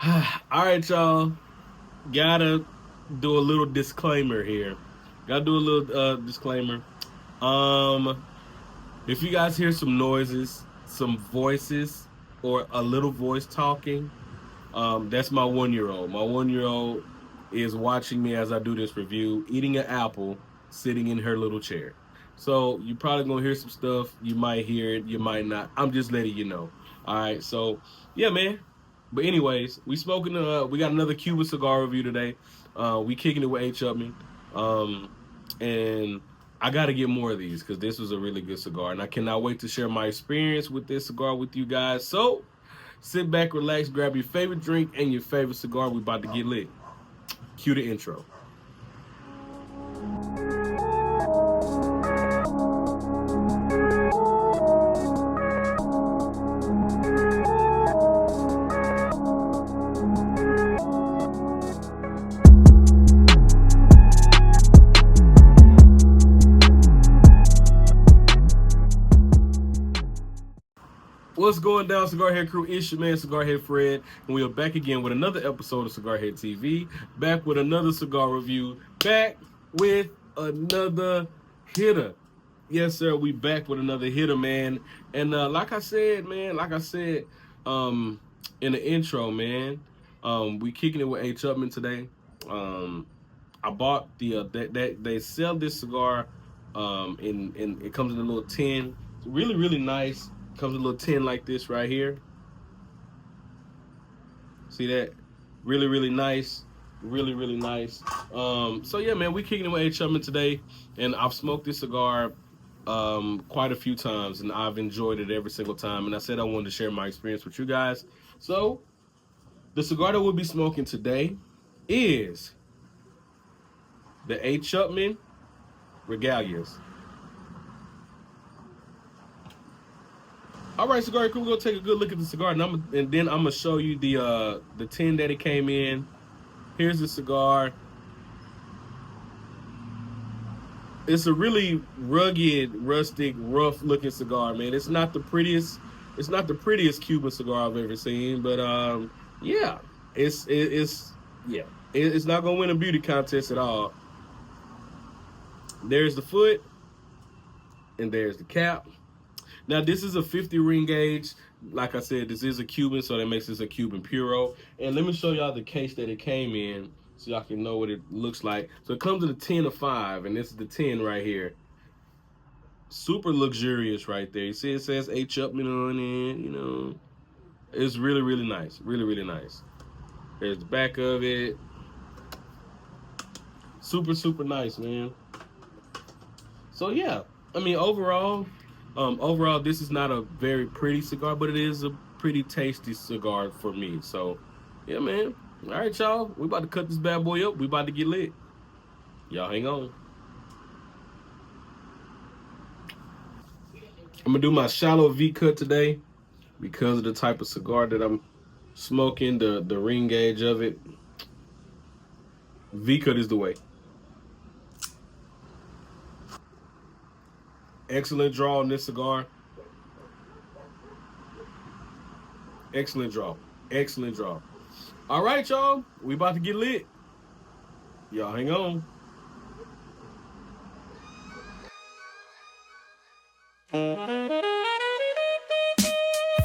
All right, y'all. Gotta do a little disclaimer here. Gotta do a little disclaimer. Um, if you guys hear some noises, some voices, or a little voice talking, that's my 1 year old. My 1 year old is watching me as I do this review, eating an apple, sitting in her little chair. So you probably gonna hear some stuff. You might hear it, you might not. I'm just letting you know. All right. So yeah, man. But anyways, we got another Cuban cigar review today. We kicking it with H. Upmann. And I got to get more of these because this was a really good cigar, and I cannot wait to share my experience with this cigar with you guys. So sit back, relax, grab your favorite drink and your favorite cigar. We about to get lit. Cue the intro. What's going down, Cigar Head crew? It's your man, Cigar Head Fred, and we are back again with another episode of Cigar Head TV. Back with another cigar review. Back with another hitter. Yes, sir. We back with another hitter, man. And like I said, in the intro, man, we kicking it with H. Upmann today. I bought they sell this cigar, in it comes in a little tin. It's really nice. Comes in a little tin like this right here. See that? Really nice. Really nice. So yeah, man, we kicking it with H. Upmann today, and I've smoked this cigar quite a few times, and I've enjoyed it every single time. And I said I wanted to share my experience with you guys. So the cigar that we'll be smoking today is the H. Upmann Regalías. All right, cigar crew, we're gonna take a good look at the cigar, and then I'm gonna show you the tin that it came in. Here's the cigar. It's a really rugged, rustic, rough-looking cigar, man. It's not the prettiest. It's not the prettiest Cuban cigar I've ever seen, but yeah, it's not gonna win a beauty contest at all. There's the foot, and there's the cap. Now, this is a 50 ring gauge. Like I said, this is a Cuban, so that makes this a Cuban Puro. And let me show y'all the case that it came in so y'all can know what it looks like. So it comes in a 10 of 5, and this is the 10 right here. Super luxurious right there. You see it says H. Upmann on it, you know. It's really nice. Really nice. There's the back of it. Super nice, man. So, yeah. I mean, overall, this is not a very pretty cigar, but it is a pretty tasty cigar for me. So, yeah, man. All right, y'all. We about to cut this bad boy up. We about to get lit. Y'all hang on. I'm going to do my shallow V cut today because of the type of cigar that I'm smoking, the ring gauge of it. V cut is the way. Excellent draw on this cigar. Excellent draw. All right, y'all. We about to get lit. Y'all hang on.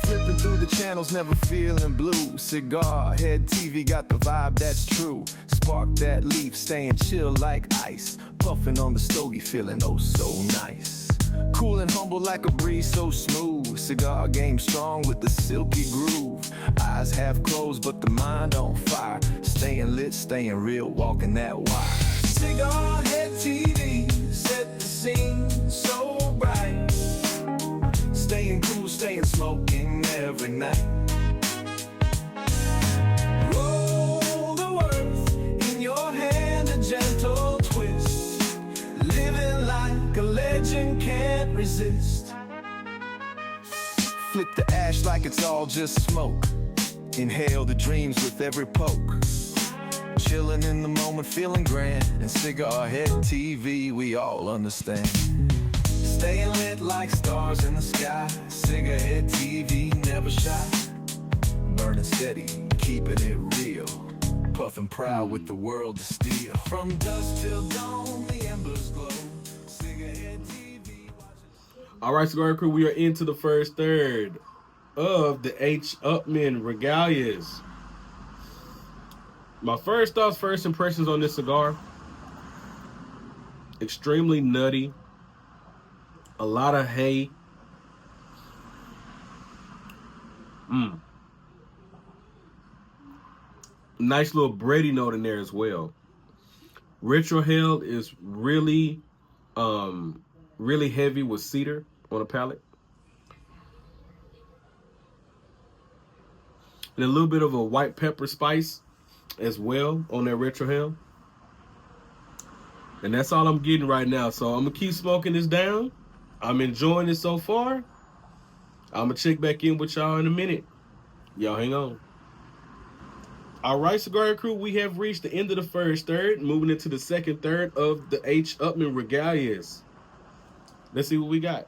Flipping through the channels, never feeling blue. Cigar Head TV got the vibe that's true. Spark that leaf, staying chill like ice. Puffing on the stogie, feeling oh so nice. Cool and humble like a breeze, so smooth. Cigar game strong with the silky groove. Eyes half closed, but the mind on fire. Staying lit, staying real, walking that wire. Cigar Head TV, set the scene so bright. Staying cool, staying smoking every night. Roll the worth in your hand, a gentle twist. Living like a legend, can't resist. Flip the ash like it's all just smoke. Inhale the dreams with every poke. Chilling in the moment, feeling grand. And Cigar Head TV, we all understand. Staying lit like stars in the sky. Cigar Head TV, never shy. Burning steady, keeping it real. Puffin' proud with the world to steal. From dusk till dawn, the embers glow. Cigarhead TV. All right, Cigar Crew, we are into the first third of the Upmann Regalias. My first thoughts, first impressions on this cigar: extremely nutty, a lot of hay. Nice little bready note in there as well. Retrohale is really heavy with cedar on the palate. And a little bit of a white pepper spice as well on that retrohale. And that's all I'm getting right now. So I'm going to keep smoking this down. I'm enjoying it so far. I'm going to check back in with y'all in a minute. Y'all hang on. All right, Cigar Crew, we have reached the end of the first third, moving into the second third of the Upmann Regalias. Let's see what we got.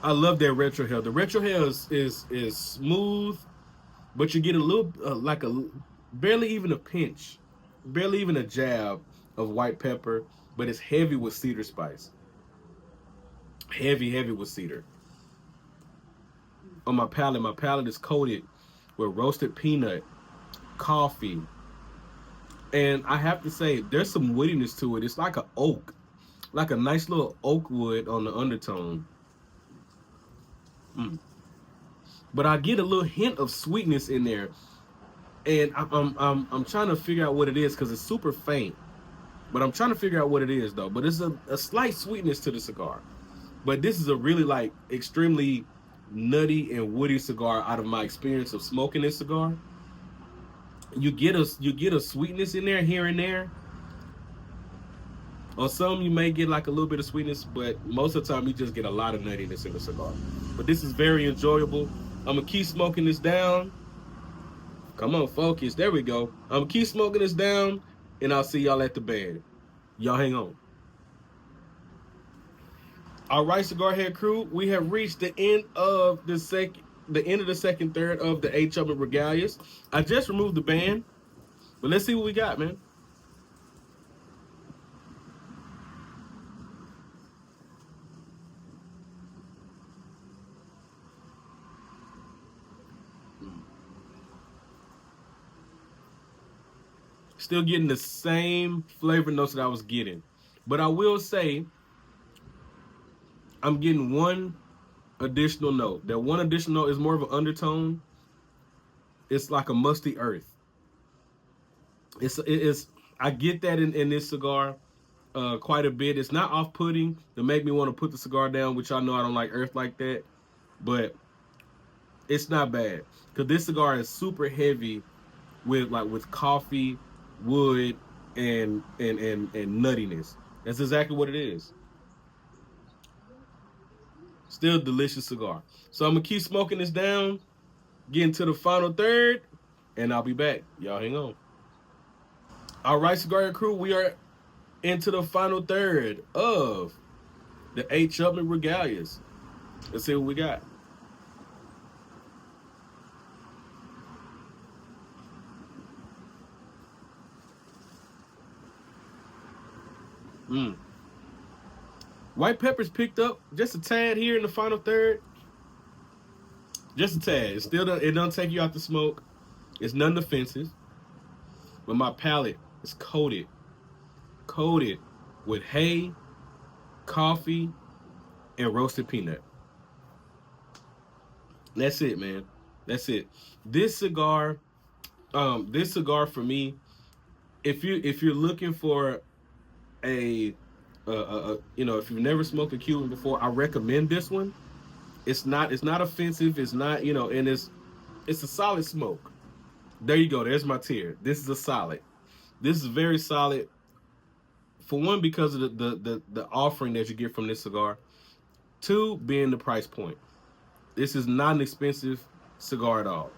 I love that retrohale. The retrohale is smooth, but you get a little barely even a pinch, barely even a jab of white pepper, but it's heavy with cedar spice. Heavy with cedar. On my palate is coated with roasted peanut, coffee, and I have to say there's some woodiness to it. It's like an oak, like a nice little oak wood on the undertone. But I get a little hint of sweetness in there, and I'm trying to figure out what it is because it's super faint. But I'm trying to figure out what it is though. But it's a slight sweetness to the cigar. But this is a really like extremely nutty and woody cigar out of my experience of smoking this cigar. You get a sweetness in there here and there. On some you may get like a little bit of sweetness, but most of the time you just get a lot of nuttiness in the cigar. But this is very enjoyable. I'm gonna keep smoking this down. Come on, focus. There we go. I'm gonna keep smoking this down, and I'll see y'all at the bed. Y'all hang on. All right, Cigar Head Crew, we have reached the end of the second third of the Upmann Regalias. I just removed the band, but let's see what we got, man. Still getting the same flavor notes that I was getting, but I will say I'm getting one additional note. That one additional note is more of an undertone. It's like a musty earth. It is. I get that in this cigar quite a bit. It's not off-putting to make me want to put the cigar down, which I know I don't like earth like that, but it's not bad because this cigar is super heavy with coffee, wood, and nuttiness. That's exactly what it is. Still a delicious cigar. So I'm gonna keep smoking this down, getting to the final third, and I'll be back. Y'all hang on. All right, Cigar Crew, we are into the final third of the Upmann Regalias. Let's see what we got. White pepper's picked up just a tad here in the final third. Just a tad. It doesn't take you out the smoke. It's nothing offensive. But my palate is coated with hay, coffee, and roasted peanut. That's it, man. That's it. This cigar for me, if you're looking for if you've never smoked a Cuban before, I recommend this one. It's not offensive. It's not, and it's a solid smoke. There you go. There's my tier. This is a solid. This is very solid. For one, because of the offering that you get from this cigar. Two, being the price point. This is not an expensive cigar at all.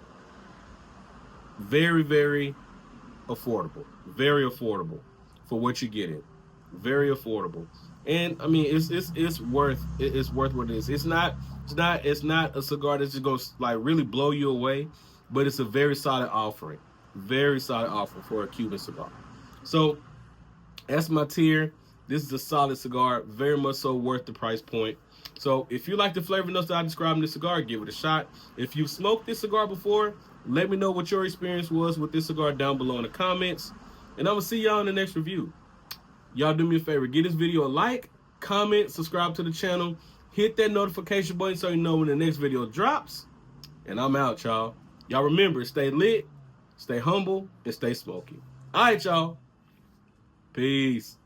Very, very affordable, very affordable for what you're getting, very affordable. And I mean, it's worth what it is. It's not a cigar that's just gonna like really blow you away, but it's a very solid offering for a Cuban cigar. So that's my tier. This is a solid cigar, very much so worth the price point. So if you like the flavor notes that I described in this cigar, give it a shot. If you've smoked this cigar before, let me know what your experience was with this cigar down below in the comments. And I'm going to see y'all in the next review. Y'all do me a favor. Give this video a like, comment, subscribe to the channel. Hit that notification button so you know when the next video drops. And I'm out, y'all. Y'all remember, stay lit, stay humble, and stay smoky. All right, y'all. Peace.